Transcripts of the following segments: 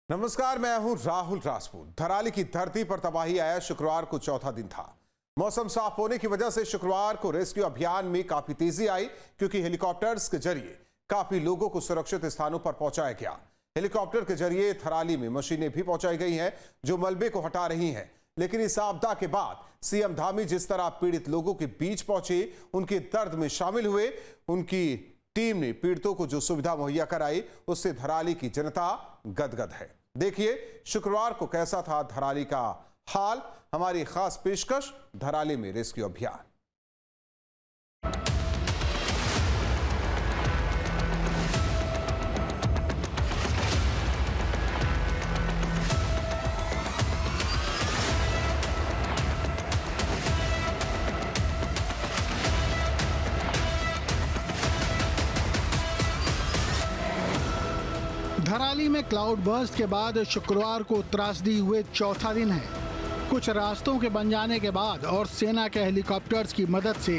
नमस्कार, मैं हूं राहुल राजपूत। धराली की धरती पर तबाही आया शुक्रवार को चौथा दिन था। मौसम साफ होने की वजह से शुक्रवार को रेस्क्यू अभियान में काफी तेजी आई, क्योंकि हेलीकॉप्टर्स के जरिए काफी लोगों को सुरक्षित स्थानों पर पहुंचाया गया। हेलीकॉप्टर के जरिए धराली में मशीनें भी पहुंचाई गई हैं जो मलबे को हटा रही हैं। लेकिन इस आपदा के बाद सीएम धामी जिस तरह पीड़ित लोगों के बीच पहुंचे, उनके दर्द में शामिल हुए, उनकी टीम ने पीड़ितों को जो सुविधा मुहैया कराई, उससे धराली की जनता गदगद है। देखिए शुक्रवार को कैसा था धराली का हाल। हमारी खास पेशकश धराली में रेस्क्यू अभियान। धराली में क्लाउड बर्स्ट के बाद शुक्रवार को त्रासदी हुए चौथा दिन है। कुछ रास्तों के बन जाने के बाद और सेना के हेलीकॉप्टर्स की मदद से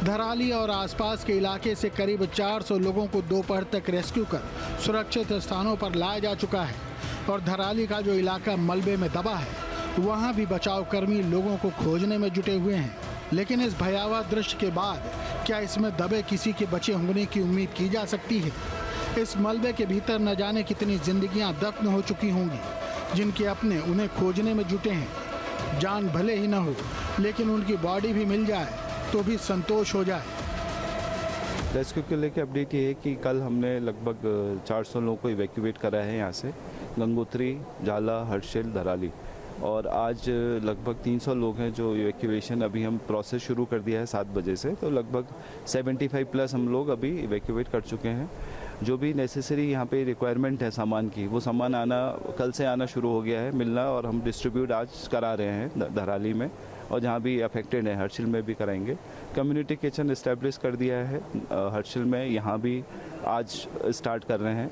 धराली और आसपास के इलाके से करीब 400 लोगों को दोपहर तक रेस्क्यू कर सुरक्षित स्थानों पर लाया जा चुका है। और धराली का जो इलाका मलबे में दबा है, वहां भी बचाव कर्मी लोगों को खोजने में जुटे हुए हैं। लेकिन इस भयावह दृश्य के बाद क्या इसमें दबे किसी के बचे होने की उम्मीद की जा सकती है? इस मलबे के भीतर न जाने कितनी जिंदगियां दफन हो चुकी होंगी, जिनके अपने उन्हें खोजने में जुटे हैं। जान भले ही न हो, लेकिन उनकी बॉडी भी मिल जाए तो भी संतोष हो जाए। रेस्क्यू के लेके अपडेट ये है कि कल हमने लगभग 400 लोगों को इवैक्यूएट करा है यहाँ से, गंगोत्री, जाला, हर्षिल, धराली। और आज लगभग 300 लोग हैं जो इवैक्यूएशन अभी हम प्रोसेस शुरू कर दिया है 7 बजे से, तो लगभग 75 प्लस हम लोग अभी इवैक्यूएट कर चुके हैं। जो भी नेसेसरी यहाँ पे रिक्वायरमेंट है सामान की, वो सामान आना कल से आना शुरू हो गया है मिलना, और हम डिस्ट्रीब्यूट आज करा रहे हैं धराली में, और जहाँ भी अफेक्टेड है हर्षिल में भी कराएंगे। कम्युनिटी किचन इस्टेब्लिश कर दिया है हर्षिल में, यहाँ भी आज स्टार्ट कर रहे हैं।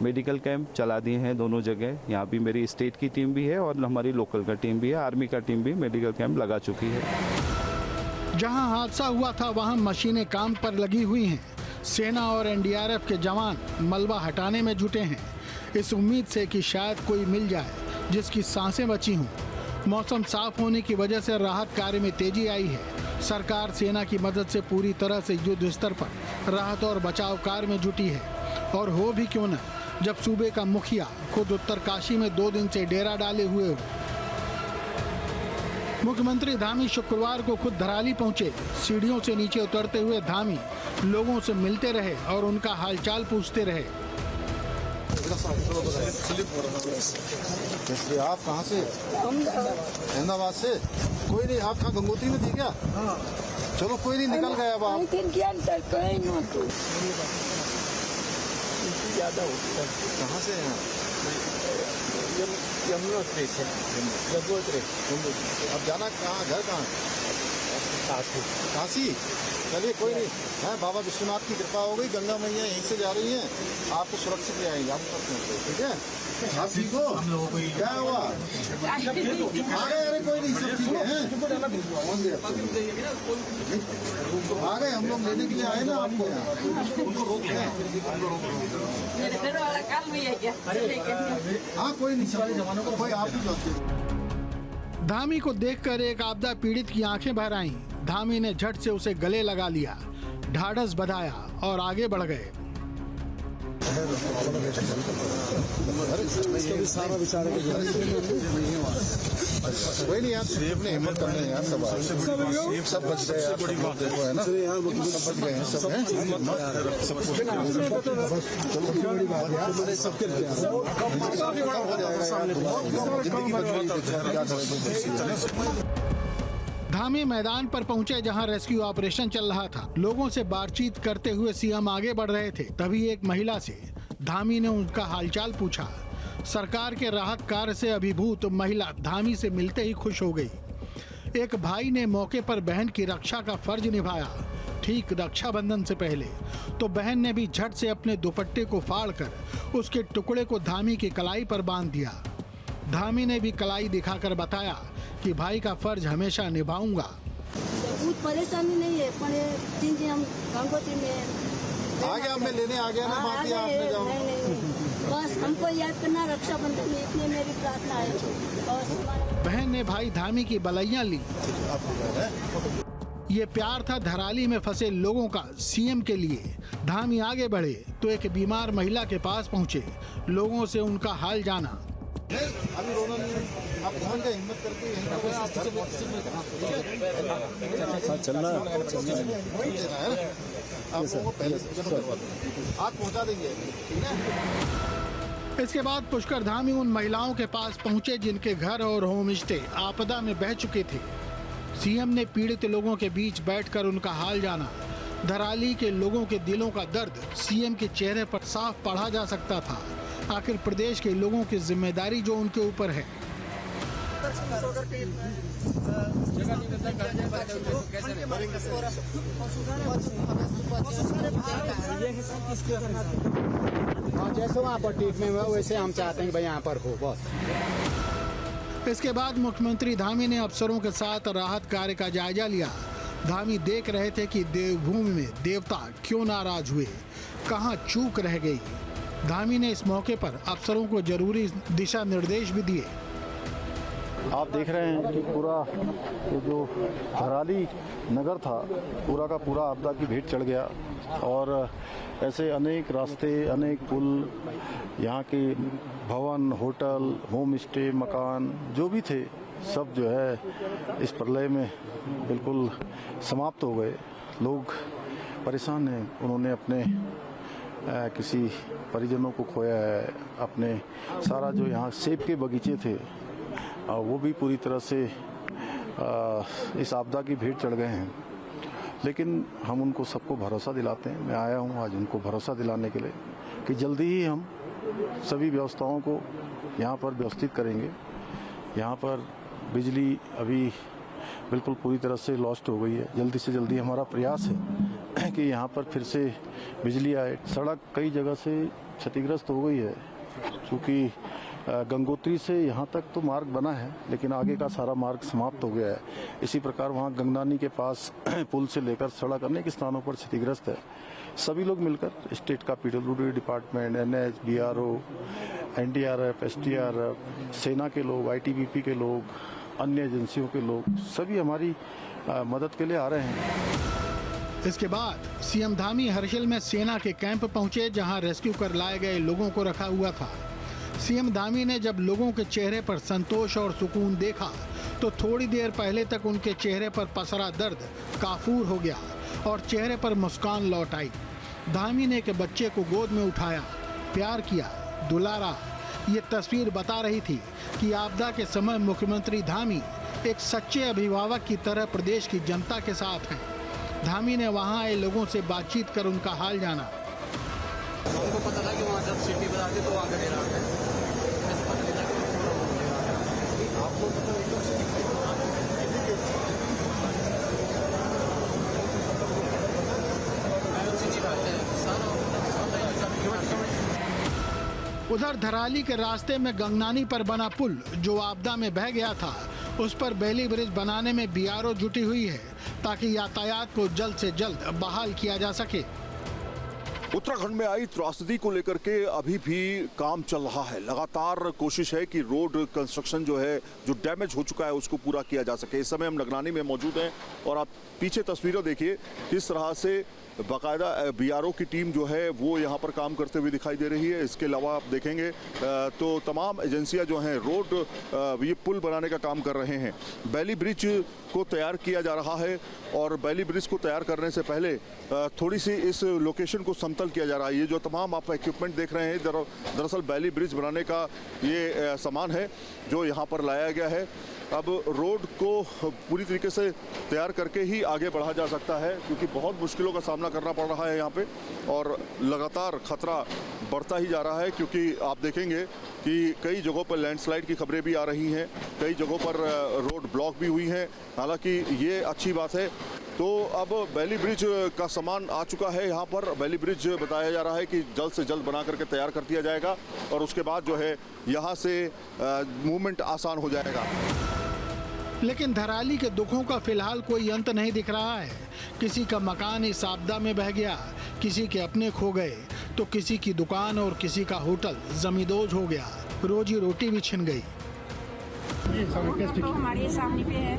मेडिकल कैंप चला दिए हैं दोनों जगह, यहाँ भी मेरी स्टेट की टीम भी है और हमारी लोकल का टीम भी है, आर्मी का टीम भी मेडिकल कैंप लगा चुकी है। जहाँ हादसा हुआ था वहाँ मशीनें काम पर लगी हुई हैं। सेना और एनडीआरएफ के जवान मलबा हटाने में जुटे हैं, इस उम्मीद से कि शायद कोई मिल जाए जिसकी सांसें बची हों। मौसम साफ होने की वजह से राहत कार्य में तेजी आई है। सरकार सेना की मदद से पूरी तरह से युद्ध स्तर पर राहत और बचाव कार्य में जुटी है। और हो भी क्यों न, जब सूबे का मुखिया खुद उत्तरकाशी में 2 दिन से डेरा डाले हुए हो। मुख्यमंत्री धामी शुक्रवार को खुद धराली पहुंचे। सीढ़ियों से नीचे उतरते हुए धामी लोगों से मिलते रहे और उनका हालचाल पूछते रहे। आप कहाँ से? अहमदाबाद से। कोई नहीं, आप कहाँ गंगोत्री में थी क्या? हाँ। चलो कोई नहीं, निकल गए अब आप। कहाँ से हैं? अब जाना कहाँ, घर कहाँ? काशी। चलिए कोई नहीं है, बाबा विश्वनाथ की कृपा हो गई, गंगा मैया यहीं से जा रही हैं, आपको सुरक्षित ले आएंगे। आप ठीक है? आप ठीक हो? क्या हुआ? आ गए? अरे कोई नहीं, सब ठीक है। आ गए, हम लोग लेने के लिए आए ना आपको। उनको रोक लें। हाँ कोई नहीं, सारे जवानों को कोई आप ही जाते। धामी को देखकर एक आपदा पीड़ित की आंखें भर आईं। धामी ने झट से उसे गले लगा लिया, ढाढ़स बधाया और आगे बढ़ गए। कोई नहीं यार, सेब ने हिम्मत करने यार, सब बच गए यार, बड़ी बात है ना, सब बच गए हैं, सब हैं। बड़ी बात है, सबके धामी मैदान पर पहुंचे जहां रेस्क्यू ऑपरेशन चल रहा था। लोगों से बातचीत करते हुए सीएम आगे बढ़ रहे थे, तभी एक महिला से धामी ने उनका हालचाल पूछा। सरकार के राहत कार्य से अभिभूत महिला धामी से मिलते ही खुश हो गई। एक भाई ने मौके पर बहन की रक्षा का फर्ज निभाया। ठीक रक्षाबंधन से पहले तो बहन ने भी झट से अपने दुपट्टे को फाड़कर उसके टुकड़े को धामी की कलाई पर बांध दिया। धामी ने भी कलाई दिखाकर बताया कि भाई का फर्ज हमेशा निभाऊंगा। बहुत परेशानी नहीं है, पर 3 दिन हम गंगोत्री में आ गया, मैं लेने आ गया ना, बात आपने जाओ। बस हमको याद करना रक्षाबंधन में प्रार्थना है और बहन ने भाई धामी की बलैयां ली। ये प्यार था धराली में फंसे लोगों का सीएम के लिए। धामी आगे बढ़े तो एक बीमार महिला के पास पहुंचे, लोगों से उनका हाल जाना। अभी रोना नहीं है, आप ध्यान का हिम्मत करके यहीं पर चलना है। आप लोगों को पहले से करवा देंगे, आज पहुंचा देंगे, ठीक है। इसके बाद पुष्कर धामी उन महिलाओं के पास पहुंचे जिनके घर और होम स्टे आपदा में बह चुके थे। सीएम ने पीड़ित लोगों के बीच बैठकर उनका हाल जाना। धराली के लोगों के दिलों का दर्द सीएम के चेहरे पर साफ पढ़ा जा सकता था। आखिर प्रदेश के लोगों की जिम्मेदारी जो उनके ऊपर है। जैसे वहाँ पर ट्रीटमेंट हुआ वैसे हम चाहते हैं कि भाई यहाँ पर हो बस। इसके बाद मुख्यमंत्री धामी ने अफसरों के साथ राहत कार्य का जायजा लिया। धामी देख रहे थे कि देवभूमि में देवता क्यों नाराज हुए, कहां चूक रह गई। धामी ने इस मौके पर अफसरों को जरूरी दिशा निर्देश भी दिए। आप देख रहे हैं कि पूरा ये जो धराली नगर था पूरा का पूरा आपदा की भेंट चढ़ गया और ऐसे अनेक रास्ते, अनेक पुल, यहाँ के भवन, होटल, होम स्टे, मकान जो भी थे सब जो है इस प्रलय में बिल्कुल समाप्त हो गए। लोग परेशान हैं, उन्होंने अपने किसी परिजनों को खोया है, अपने सारा जो यहाँ सेब के बगीचे थे वो भी पूरी तरह से इस आपदा की भेंट चढ़ गए हैं। लेकिन हम उनको सबको भरोसा दिलाते हैं। मैं आया हूँ आज उनको भरोसा दिलाने के लिए कि जल्दी ही हम सभी व्यवस्थाओं को यहाँ पर व्यवस्थित करेंगे। यहाँ पर बिजली अभी बिल्कुल पूरी तरह से लॉस्ट हो गई है। जल्दी से जल्दी हमारा प्रयास है कि यहाँ पर फिर से बिजली आए। सड़क कई जगह से क्षतिग्रस्त हो गई है, क्योंकि गंगोत्री से यहाँ तक तो मार्ग बना है लेकिन आगे का सारा मार्ग समाप्त हो गया है। इसी प्रकार वहाँ गंगनानी के पास पुल से लेकर सड़क अनेक स्थानों पर क्षतिग्रस्त है। सभी लोग मिलकर स्टेट का PWD department, NH, BRO, NDRF, SDRF, सेना के लोग, आईटीबीपी के लोग, अन्य एजेंसियों के लोग सभी हमारी मदद के लिए आ रहे हैं। इसके बाद सीएम धामी हर्षिल में सेना के कैंप पहुंचे, जहां रेस्क्यू कर लाए गए लोगों को रखा हुआ था। सीएम धामी ने जब लोगों के चेहरे पर संतोष और सुकून देखा तो थोड़ी देर पहले तक उनके चेहरे पर पसरा दर्द काफूर हो गया और चेहरे पर मुस्कान लौट आई। धामी ने एक बच्चे को गोद में उठाया, प्यार किया, दुलारा। ये तस्वीर बता रही थी कि आपदा के समय मुख्यमंत्री धामी एक सच्चे अभिभावक की तरह प्रदेश की जनता के साथ हैं। धामी ने वहां आए लोगों से बातचीत कर उनका हाल जाना। हमको पता था कि वहाँ जब सिटी पर आते तो वहाँ का डेरा है, ऐसा पता नहीं था कि आपको उधर धराली के रास्ते में गंगनानी पर बना पुल जो आपदा में बह गया था, उस पर बेली ब्रिज बनाने में बीआरओ जुटी हुई है ताकि यातायात को जल्द से जल्द बहाल किया जा सके। उत्तराखंड में आई त्रासदी को लेकर के अभी भी काम चल रहा है। लगातार कोशिश है कि रोड कंस्ट्रक्शन जो है, जो डैमेज हो चुका है, उसको पूरा किया जा सके। इस समय हम नगनानी में मौजूद हैं और आप पीछे तस्वीरें देखिए किस तरह से बाकायदा बीआरओ की टीम जो है वो यहाँ पर काम करते हुए दिखाई दे रही है। इसके अलावा आप देखेंगे तो तमाम एजेंसियाँ जो हैं रोड ये पुल बनाने का काम कर रहे हैं। बैली ब्रिज को तैयार किया जा रहा है और बैली ब्रिज को तैयार करने से पहले थोड़ी सी इस लोकेशन को समतल किया जा रहा है। ये जो तमाम आप इक्विपमेंट देख रहे हैं दरअसल बैली ब्रिज बनाने का ये सामान है जो यहाँ पर लाया गया है। अब रोड को पूरी तरीके से तैयार करके ही आगे बढ़ा जा सकता है, क्योंकि बहुत मुश्किलों का सामना करना पड़ रहा है यहाँ पे और लगातार खतरा बढ़ता ही जा रहा है, क्योंकि आप देखेंगे कि कई जगहों पर लैंडस्लाइड की खबरें भी आ रही हैं, कई जगहों पर रोड ब्लॉक भी हुई हैं। हालांकि ये अच्छी बात है। तो अब बैली ब्रिज का सामान आ चुका है यहाँ पर। बैली ब्रिज बताया जा रहा है कि जल्द से जल्द बना करके तैयार कर दिया जाएगा और उसके बाद जो है यहाँ से मूवमेंट आसान हो जाएगा। लेकिन धराली के दुखों का फिलहाल कोई अंत नहीं दिख रहा है। किसी का मकान इस आपदा में बह गया, किसी के अपने खो गए, तो किसी की दुकान और किसी का होटल जमींदोज हो गया। रोजी रोटी भी छिन गई। तो हमारे सामने पे है,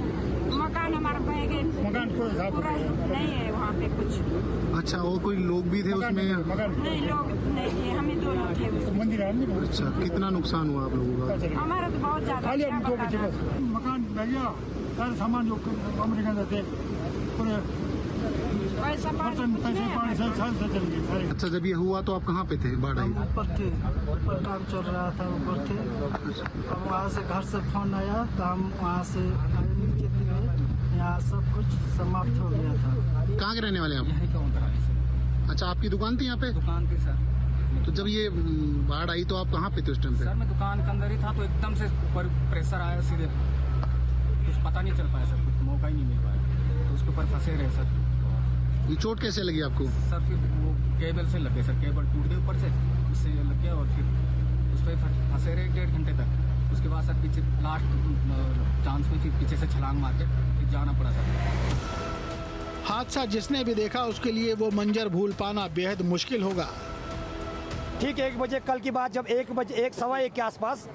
मकान हमारा बह गए, पूरा नहीं है वहाँ पे कुछ। अच्छा, और कोई लोग भी थे उसमें? नहीं, लोग नहीं थे, हमें 2 लोग थे उसमें। अच्छा, कितना नुकसान हुआ आप लोगों का? हमारा तो बहुत ज्यादा मकान बह गया, सारे सामान जो कमरे के अंदर थे पूरे पैसे पानी से चल गए सारे। अच्छा, जब ये हुआ तो आप कहाँ पे थे? बाढ़ आई? ऊपर थे, ऊपर काम चल रहा था, ऊपर थे। अब वहाँ से घर से फोन आया तो हम वहाँ से आए नीचे थे, यहाँ सब कुछ समाप्त हो गया था। कहाँ के रहने वाले आप? यहीं का उधर। अच्छा, आपकी दुकान थी यहाँ पे? दुकान थी सर। तो जब ये बाढ़ आई तो आप कहाँ पे थे उस टाइम पे? सर मैं दुकान के अंदर ही था, तो एकदम से ऊपर प्रेशर आया सीधे, कुछ पता नहीं चल पाया सर, कुछ मौका ही नहीं मिल पाया, तो उसके ऊपर फंसे रहे सर। ये चोट कैसे लगी आपको? सर फिर वो केबल से लगे सर, केबल टूट गए ऊपर से, उससे लग गया और फिर उस पर फंसे रहे 1.5 घंटे तक। उसके बाद सर पीछे लास्ट चांस में फिर पीछे से छलांग मार के फिर जाना पड़ा सर। हादसा जिसने भी देखा उसके लिए वो मंजर भूल पाना बेहद मुश्किल होगा। ठीक 1 बजे कल की बात, जब 1 बजे 1:15 के आसपास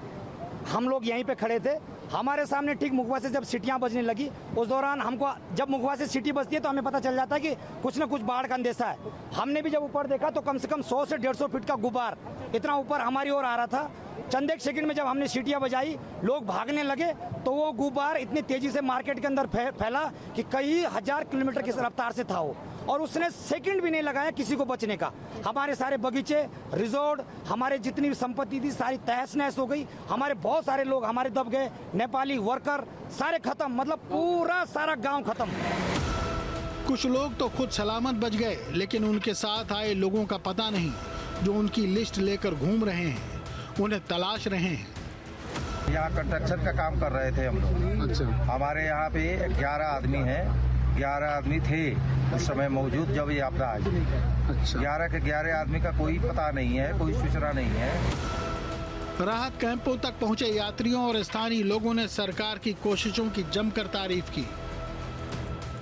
हम लोग यहीं पे खड़े थे। हमारे सामने ठीक मुखबा से जब सीटियां बजने लगी, उस दौरान हमको, जब मुखबा से सीटी बजती है तो हमें पता चल जाता है कि कुछ न कुछ बाढ़ का अंदेशा है। हमने भी जब ऊपर देखा तो कम से कम 100 से 150 फीट का गुब्बार इतना ऊपर हमारी ओर आ रहा था। चंद एक सेकंड में जब हमने सीटियां बजाई, लोग भागने लगे तो वो गुब्बार इतनी तेजी से मार्केट के अंदर फैला कि कई हजार किलोमीटर की रफ्तार से था वो, और उसने सेकंड भी नहीं लगाया किसी को बचने का। हमारे सारे बगीचे, रिजॉर्ट, हमारे जितनी भी संपत्ति थी सारी तहस नहस हो गई। हमारे बहुत सारे लोग हमारे दब गए, नेपाली वर्कर सारे खत्म, मतलब पूरा सारा गांव खत्म। कुछ लोग तो खुद सलामत बच गए, लेकिन उनके साथ आए लोगों का पता नहीं, जो उनकी लिस्ट लेकर घूम रहे हैं, उन्हें तलाश रहे हैं। यहाँ कंस्ट्रक्शन का काम कर रहे थे हम लोग। अच्छा, हमारे यहाँ पे 11 आदमी हैं, 11 आदमी थे उस समय मौजूद जब ये आपदा आई। अच्छा, 11 के 11 आदमी का कोई पता नहीं है, कोई सूचना नहीं है। राहत कैंपों तक पहुंचे यात्रियों और स्थानीय लोगों ने सरकार की कोशिशों की जमकर तारीफ की।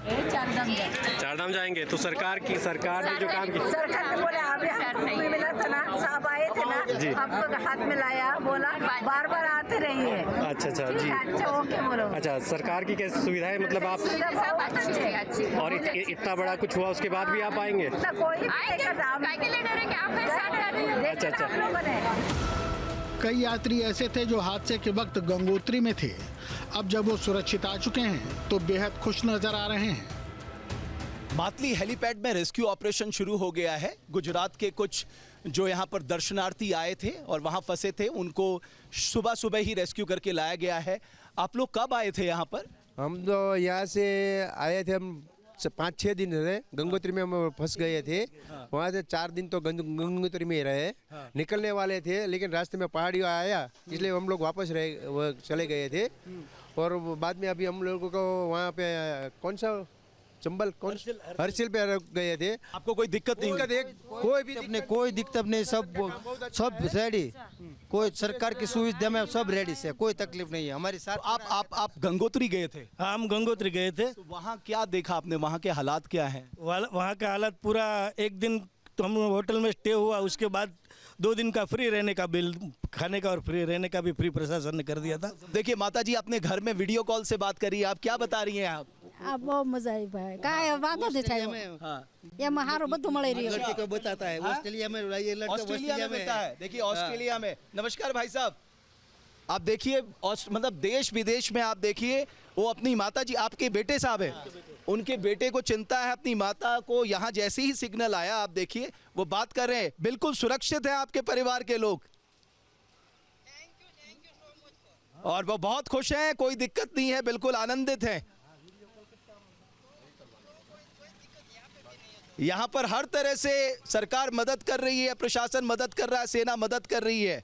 चारधाम जाएंगे तो सरकार ने जो काम की, सरकार ने बोला अभी हमको मिला था ना, साहब आए थे ना, हमको हाथ में लाया, बोला बार बार आते रहिए। अच्छा जी, अच्छा ओके बोलो। अच्छा, सरकार की कैसी सुविधाएं, मतलब आप अच्छी और इतना बड़ा कुछ हुआ उसके बाद भी आप आएंगे? अच्छा। कई यात्री ऐसे थे जो हादसे के वक्त गंगोत्री में थे। अब जब वो सुरक्षित आ चुके हैं तो बेहद खुश नजर आ रहे हैं। मातली हेलीपैड में रेस्क्यू ऑपरेशन शुरू हो गया है। गुजरात के कुछ जो यहाँ पर दर्शनार्थी आए थे और वहाँ फंसे थे, उनको सुबह ही रेस्क्यू करके लाया गया है। आप लोग कब आए थे यहाँ पर? हम तो यहाँ से आए थे, हम 5-6 दिन रहे। गंगोत्री में हम फंस गए थे। वहाँ से 4 दिन तो गंगोत्री में ही रहे। निकलने वाले थे, लेकिन रास्ते में पहाड़ी आया, इसलिए हम लोग वापस चले गए थे। और बाद में अभी हम लोगों को वहाँ पे कौन सा चंबल हर्षिल पे रख गए थे। आपको कोई दिक्कत नहीं? कोई दिक्कत नहीं, सब रेडी, कोई सरकार की सुविधा में सब रेडी से, कोई तकलीफ नहीं है हमारे साथ। आप गंगोत्री गए थे? हम गंगोत्री गए थे। तो वहाँ क्या देखा आपने? वहाँ के हालात क्या हैं? वहाँ का हालात पूरा, एक दिन तो हम होटल में स्टे हुआ, उसके बाद 2 दिन का फ्री रहने का बिल, खाने का और फ्री रहने का भी फ्री प्रशासन ने कर दिया था। देखिए माता जी, अपने घर में वीडियो कॉल से बात करी, आप क्या बता रही हैं? आप बहुत मजा आई भाई, काय बात होती है ये महारो बदू मळे रही लड़के को बताता है ऑस्ट्रेलिया में, ये लड़का ऑस्ट्रेलिया में रहता है। देखिए ऑस्ट्रेलिया में। नमस्कार भाई साहब, आप देखिए मतलब देश विदेश में आप देखिए, वो अपनी माता जी, आपके बेटे साहब है, उनके बेटे को चिंता है अपनी माता को। यहाँ जैसे ही सिग्नल आया, आप देखिए वो बात कर रहे हैं, बिल्कुल सुरक्षित है आपके परिवार के लोग, और वो बहुत खुश हैं, कोई दिक्कत नहीं है, बिल्कुल आनंदित हैं। यहाँ पर हर तरह से सरकार मदद कर रही है, प्रशासन मदद कर रहा है, सेना मदद कर रही है।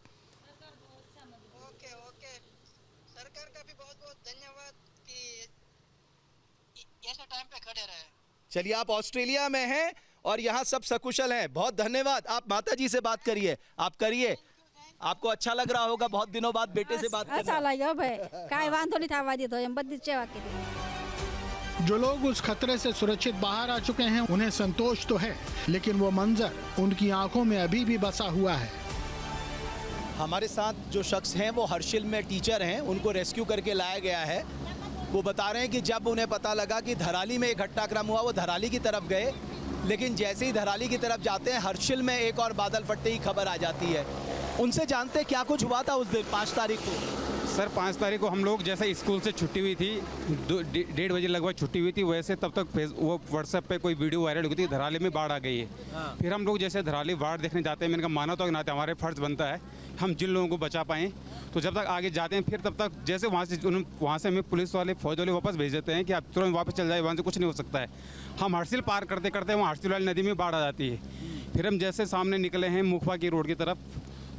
सरकार का भी बहुत बहुत धन्यवाद कि ऐसे टाइम पे खड़े रहे। चलिए, आप ऑस्ट्रेलिया में हैं और यहाँ सब सकुशल हैं, बहुत धन्यवाद। आप माता जी से बात करिए, आप करिए, आपको अच्छा लग रहा होगा बहुत दिनों बाद बेटे से बात करना। अच्छा लगा भाई, काय वांधो नहीं था, वादी तो हम बद्दी सेवा की। जो लोग उस खतरे से सुरक्षित बाहर आ चुके हैं उन्हें संतोष तो है, लेकिन वो मंजर उनकी आंखों में अभी भी बसा हुआ है। हमारे साथ जो शख्स हैं वो हर्षिल में टीचर हैं, उनको रेस्क्यू करके लाया गया है। वो बता रहे हैं कि जब उन्हें पता लगा कि धराली में एक घटनाक्रम हुआ, वो धराली की तरफ गए, लेकिन जैसे ही धराली की तरफ जाते हैं हर्षिल में एक और बादल फटने की खबर आ जाती है। उनसे जानते हैं क्या कुछ हुआ था उस दिन 5 तारीख को। सर 5 तारीख को हम लोग जैसे स्कूल से छुट्टी हुई थी, 1:30 लगभग छुट्टी हुई थी, वैसे तब तक वो व्हाट्सएप पे कोई वीडियो वायरल हुई थी, धराली में बाढ़ आ गई है। फिर हम लोग जैसे धराली बाढ़ देखने जाते हैं, मैंने कहा माना तो नाते हमारे फ़र्ज़ बनता है हम जिन लोगों को बचा पाएँ, तो जब तक आगे जाते हैं फिर तब तक जैसे वहाँ से हमें पुलिस वाले फौज वाले वापस भेज देते हैं कि आप तुरंत वापस चल जाए, वहाँ से कुछ नहीं हो सकता है। हम हर्षिल पार करते करते वहाँ हर्षिल वाली नदी में बाढ़ आ जाती है। फिर हम जैसे सामने निकले हैं मुखवा की रोड की तरफ,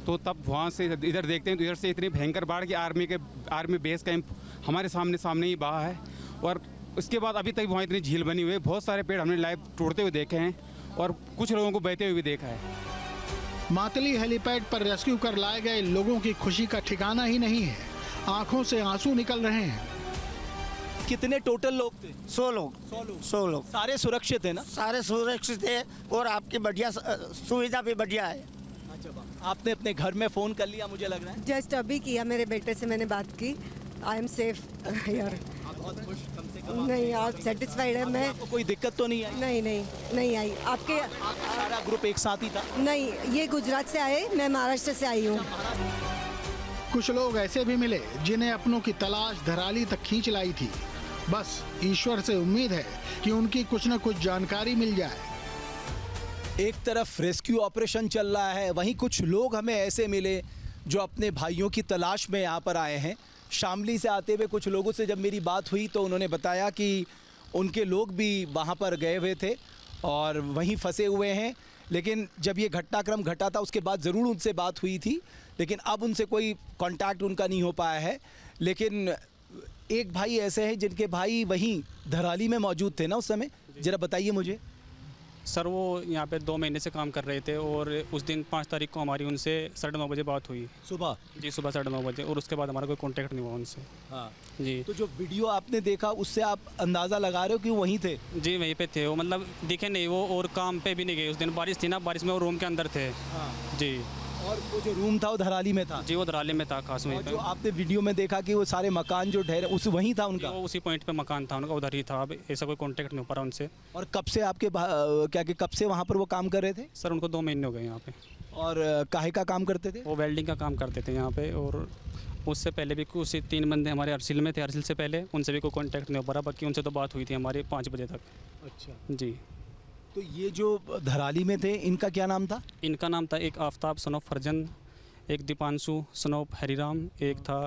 तो तब वहाँ से इधर देखते हैं तो इधर से इतनी भयंकर बाढ़ की आर्मी बेस कैंप हमारे सामने ही बहा है। और उसके बाद अभी तक वहाँ इतनी झील बनी हुई है, बहुत सारे पेड़ हमने लाइव तोड़ते हुए देखे हैं और कुछ लोगों को बहते हुए भी देखा है। मातली हेलीपैड पर रेस्क्यू कर लाए गए लोगों की खुशी का ठिकाना ही नहीं है, आंखों से आंसू निकल रहे हैं। कितने टोटल लोग थे? 100 लोग। सारे सुरक्षित है ना? सारे सुरक्षित है और आपकी बढ़िया सुविधा भी बढ़िया है। आपने अपने घर में फ़ोन कर लिया मुझे लग रहा है? जस्ट अभी किया, मेरे बेटे से मैंने बात की। आई एम सेफ यार। बहुत खुश कम से कम? नहीं, आप सेटिस्फाइड है? मैं कोई दिक्कत तो नहीं आई? नहीं आई। आपके सारा ग्रुप एक साथ ही था? नहीं, ये गुजरात से आए, मैं महाराष्ट्र से आई हूँ। कुछ लोग ऐसे भी मिले जिन्हें अपनों की तलाश धराली तक खींच लाई थी। बस ईश्वर से उम्मीद है कि उनकी कुछ न कुछ जानकारी मिल जाए। एक तरफ रेस्क्यू ऑपरेशन चल रहा है, वहीं कुछ लोग हमें ऐसे मिले जो अपने भाइयों की तलाश में यहाँ पर आए हैं। शामली से आते हुए कुछ लोगों से जब मेरी बात हुई तो उन्होंने बताया कि उनके लोग भी वहाँ पर गए हुए थे और वहीं फंसे हुए हैं, लेकिन जब ये घटनाक्रम घटा था उसके बाद ज़रूर उनसे बात हुई थी, लेकिन अब उनसे कोई कांटेक्ट उनका नहीं हो पाया है। लेकिन एक भाई ऐसे हैं जिनके भाई वहीं धराली में मौजूद थे ना उस समय, ज़रा बताइए मुझे। सर वो यहाँ पे 2 महीने से काम कर रहे थे और उस दिन 5 तारीख को हमारी उनसे 9:30 बजे बात हुई सुबह। जी सुबह 9:30 बजे, और उसके बाद हमारा कोई कांटेक्ट नहीं हुआ उनसे। हाँ जी। तो जो वीडियो आपने देखा उससे आप अंदाज़ा लगा रहे हो कि वहीं थे? जी वहीं पे थे वो, मतलब दिखे नहीं वो, और काम पे भी नहीं गए उस दिन, बारिश थी ना, बारिश में वो रूम के अंदर थे। हाँ। जी। और वो जो रूम था वो धराली में था? जी वो धराली में था खास में। जो आपने वीडियो में देखा कि वो सारे मकान जो ढहरे उस वहीं था उनका? वो उसी पॉइंट पे मकान था उनका, उधर ही था। अब ऐसा कोई कांटेक्ट नहीं हो पा रहा उनसे। और कब से आपके क्या कि कब से वहाँ पर वो काम कर रहे थे? सर उनको 2 महीने हो गए यहाँ पे। और काहे का काम करते थे? वो वेल्डिंग का काम करते थे यहाँ पे, और उससे पहले भी कुछ 3 बंदे हमारे हर्षिल में थे, हर्षिल से पहले उनसे भी कोई कांटेक्ट नहीं हो पा रहा। बाकी उनसे तो बात हुई थी हमारी 5 बजे तक। अच्छा जी। तो ये जो धराली में थे इनका क्या नाम था? इनका नाम था एक आफ्ताब सन ऑफ फरजन, एक दीपांशु सन ऑफ हरिराम, एक था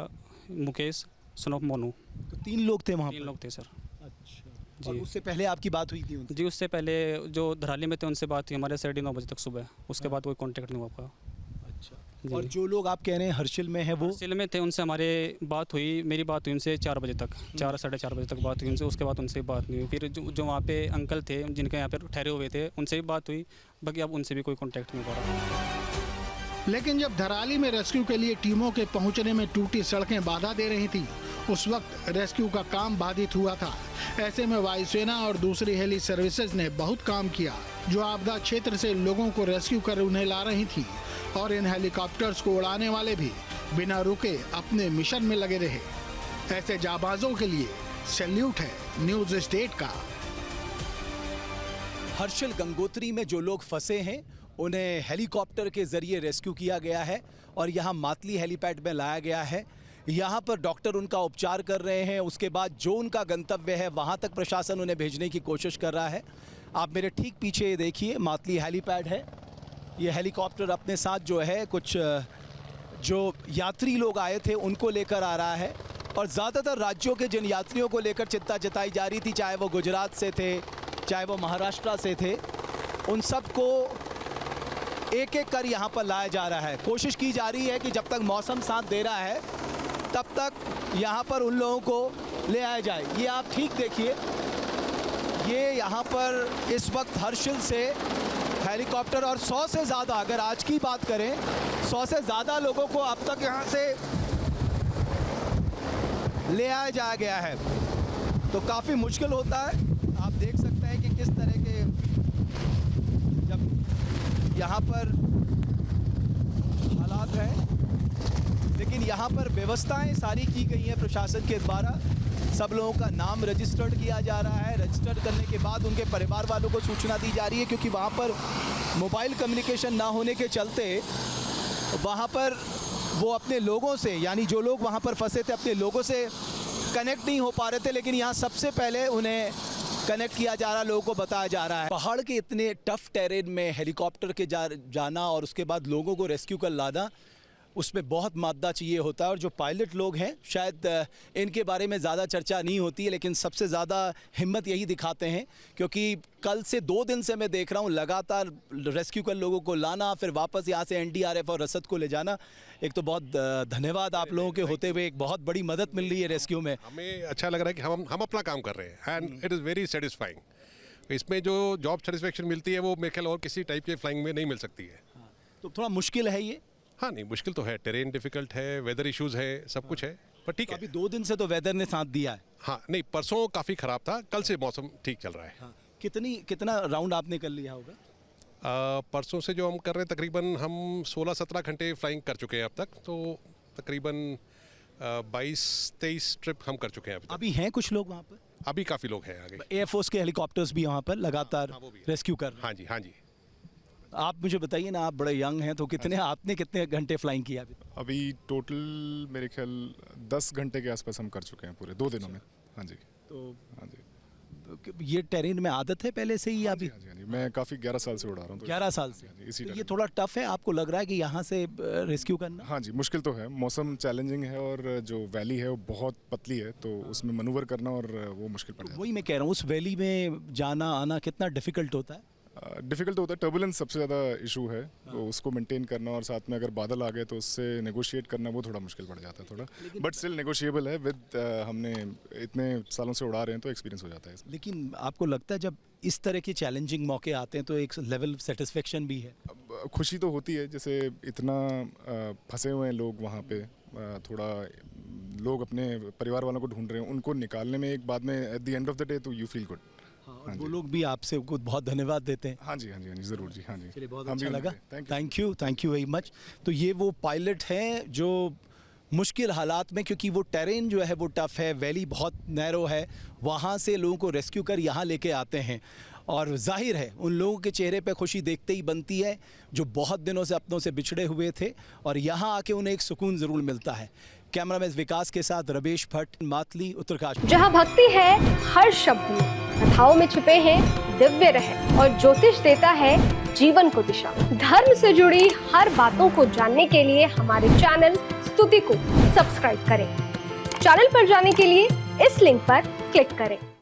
मुकेश सन ऑफ मोनू। तो 3 लोग थे वहाँ? 3 लोग थे सर। अच्छा। जी। और उससे पहले आपकी बात हुई थी उनसे? जी उससे पहले जो धराली में थे उनसे बात हुई हमारे 9:30 बजे तक सुबह, उसके बाद कोई कांटेक्ट नहीं हुआ पाया। अच्छा। और जो लोग आप कह रहे हैं हर्षिल में है वो? हर्षिल में थे, उनसे हमारे बात हुई, मेरी बात हुई उनसे 4 बजे तक, 4 साढ़े 4 बजे तक बात हुई उनसे, उसके बाद उनसे बात नहीं हुई। फिर जो वहाँ पे अंकल थे जिनके यहाँ पे ठहरे हुए थे उनसे भी बात हुई, बाकी अब उनसे भी कोई कॉन्टैक्ट नहीं हो रहा। लेकिन जब धराली में रेस्क्यू के लिए टीमों के पहुंचने में टूटी सड़कें बाधा दे रही थी, उस वक्त रेस्क्यू का काम बाधित हुआ था। ऐसे में वायुसेना और दूसरी हेली सर्विसेज ने बहुत काम किया, जो आपदा क्षेत्र से लोगों को रेस्क्यू कर उन्हें ला रही थी, और इन हेलीकॉप्टर्स को उड़ाने वाले भी बिना रुके अपने मिशन में लगे रहे। ऐसे जाबाजों के लिए सैल्यूट है न्यूज स्टेट का। हर्षिल गंगोत्री में जो लोग फंसे हैं उन्हें हेलीकॉप्टर के जरिए रेस्क्यू किया गया है और यहाँ मातली हेलीपैड में लाया गया है। यहाँ पर डॉक्टर उनका उपचार कर रहे हैं, उसके बाद जो उनका गंतव्य है वहाँ तक प्रशासन उन्हें भेजने की कोशिश कर रहा है। आप मेरे ठीक पीछे देखिए मातली हेलीपैड है। ये हेलीकॉप्टर अपने साथ जो है कुछ जो यात्री लोग आए थे उनको लेकर आ रहा है, और ज़्यादातर राज्यों के जिन यात्रियों को लेकर चिंता जताई जा रही थी, चाहे वो गुजरात से थे, चाहे वो महाराष्ट्र से थे, उन सब को एक एक कर यहाँ पर लाया जा रहा है। कोशिश की जा रही है कि जब तक मौसम साथ दे रहा है तब तक यहाँ पर उन लोगों को ले आया जाए। ये आप ठीक देखिए, ये यहाँ पर इस वक्त हर्षिल से हेलीकॉप्टर और 100 से ज़्यादा, अगर आज की बात करें 100 से ज़्यादा लोगों को अब तक यहाँ से ले आया जाया गया है। तो काफ़ी मुश्किल होता है। आप देख सकते हैं कि किस तरह के जब यहाँ पर हालात हैं। लेकिन यहाँ पर व्यवस्थाएं सारी की गई हैं प्रशासन के द्वारा। सब लोगों का नाम रजिस्टर्ड किया जा रहा है। रजिस्टर्ड करने के बाद उनके परिवार वालों को सूचना दी जा रही है, क्योंकि वहाँ पर मोबाइल कम्युनिकेशन ना होने के चलते वहाँ पर वो अपने लोगों से, यानी जो लोग वहाँ पर फंसे थे, अपने लोगों से कनेक्ट नहीं हो पा रहे थे। लेकिन यहाँ सबसे पहले उन्हें कनेक्ट किया जा रहा है, लोगों को बताया जा रहा है। पहाड़ के इतने टफ टेरेन में हेलीकॉप्टर के जाना और उसके बाद लोगों को रेस्क्यू कर लाना, उसमें बहुत मादा चाहिए होता है। और जो पायलट लोग हैं, शायद इनके बारे में ज़्यादा चर्चा नहीं होती है, लेकिन सबसे ज़्यादा हिम्मत यही दिखाते हैं, क्योंकि कल से 2 दिन से मैं देख रहा हूँ लगातार रेस्क्यू कर लोगों को लाना, फिर वापस यहाँ से NDRF और रसद को ले जाना। एक तो बहुत धन्यवाद आप लोगों के होते हुए, एक बहुत बड़ी मदद मिल रही है रेस्क्यू में। हमें अच्छा लग रहा है कि हम अपना काम कर रहे हैं and it is very satisfying. इसमें जो जॉब सेटिस्फेक्शन मिलती है वो मेरे ख्याल और किसी टाइप के फ्लाइंग में नहीं मिल सकती है। तो थोड़ा मुश्किल है ये? हाँ, नहीं मुश्किल तो है, टेरेन डिफिकल्ट है, वेदर इश्यूज है, सब कुछ है, पर ठीक है। अभी 2 दिन से तो वेदर ने साथ दिया है। हाँ, नहीं परसों काफ़ी ख़राब था, कल से मौसम ठीक चल रहा है। हाँ। कितना राउंड आपने कर लिया होगा? परसों से जो हम कर रहे हैं तकरीबन हम 16-17 घंटे फ्लाइंग कर चुके हैं अब तक, तो तकरीबन 22-23 ट्रिप हम कर चुके हैं अभी हैं कुछ लोग वहाँ पर? अभी काफ़ी लोग हैं आगे। एयरफोर्स के हेलीकॉप्टर्स भी वहाँ पर लगातार रेस्क्यू कर रहे हैं। हाँ जी, हाँ जी। आप मुझे बताइए ना, आप बड़े यंग हैं, तो आपने कितने घंटे फ्लाइंग किया अभी टोटल मेरे ख्याल 10 घंटे के आसपास हम कर चुके हैं पूरे 2 दिनों में। हाँ जी। तो हाँ जी, ये टेरेन में आदत है पहले से ही? अभी हाँ जी, मैं काफ़ी 11 साल से उड़ा रहा हूँ। 11 साल से? इसी तो ये थोड़ा टफ है, आपको लग रहा है कि यहाँ से रेस्क्यू करना? हाँ जी, मुश्किल तो है, मौसम चैलेंजिंग है और जो वैली है वो बहुत पतली है, तो उसमें मनूवर करना और वो मुश्किल पड़ जाता है। वही मैं कह रहा हूँ, उस वैली में जाना आना कितना डिफिकल्ट होता है? डिफ़िकल्ट होता है, टर्बुलेंस सबसे ज़्यादा इशू है, तो उसको मेंटेन करना और साथ में अगर बादल आ गए तो उससे नेगोशिएट करना वो थोड़ा मुश्किल पड़ जाता है थोड़ा, बट स्टिल नेगोशिएबल है विद हमने इतने सालों से उड़ा रहे हैं तो एक्सपीरियंस हो जाता है इसमें। लेकिन आपको लगता है जब इस तरह के चैलेंजिंग मौके आते हैं तो एक लेवल सेटिस्फेक्शन भी है? खुशी तो होती है, जैसे इतना फंसे हुए हैं लोग वहाँ पे, थोड़ा लोग अपने परिवार वालों को ढूंढ रहे हैं, उनको निकालने में एक बाद में at the end of the day तो यू फील गुड। और वो लोग भी आपसे बहुत धन्यवाद देते हैं। हाँ जी, हाँ जी, हाँ जी, ज़रूर जी, हाँ जी। चलिए, बहुत अच्छा लगा, थैंक यू वेरी मच। तो ये वो पायलट हैं जो मुश्किल हालात में, क्योंकि वो टेरेन जो है वो टफ है, वैली बहुत नैरो है, वहाँ से लोगों को रेस्क्यू कर यहाँ लेके आते हैं। और जाहिर है उन लोगों के चेहरे पे खुशी देखते ही बनती है जो बहुत दिनों से अपनों से बिछड़े हुए थे, और यहाँ आके उन्हें एक सुकून ज़रूर मिलता है। कैमरामैन विकास के साथ रमेश भट्ट, मातली, उत्तरकाशी। जहाँ भक्ति है हर शब्द में, कथाओं में छुपे हैं दिव्य रहस्य, और ज्योतिष देता है जीवन को दिशा। धर्म से जुड़ी हर बातों को जानने के लिए हमारे चैनल स्तुति को सब्सक्राइब करें। चैनल पर जाने के लिए इस लिंक पर क्लिक करें।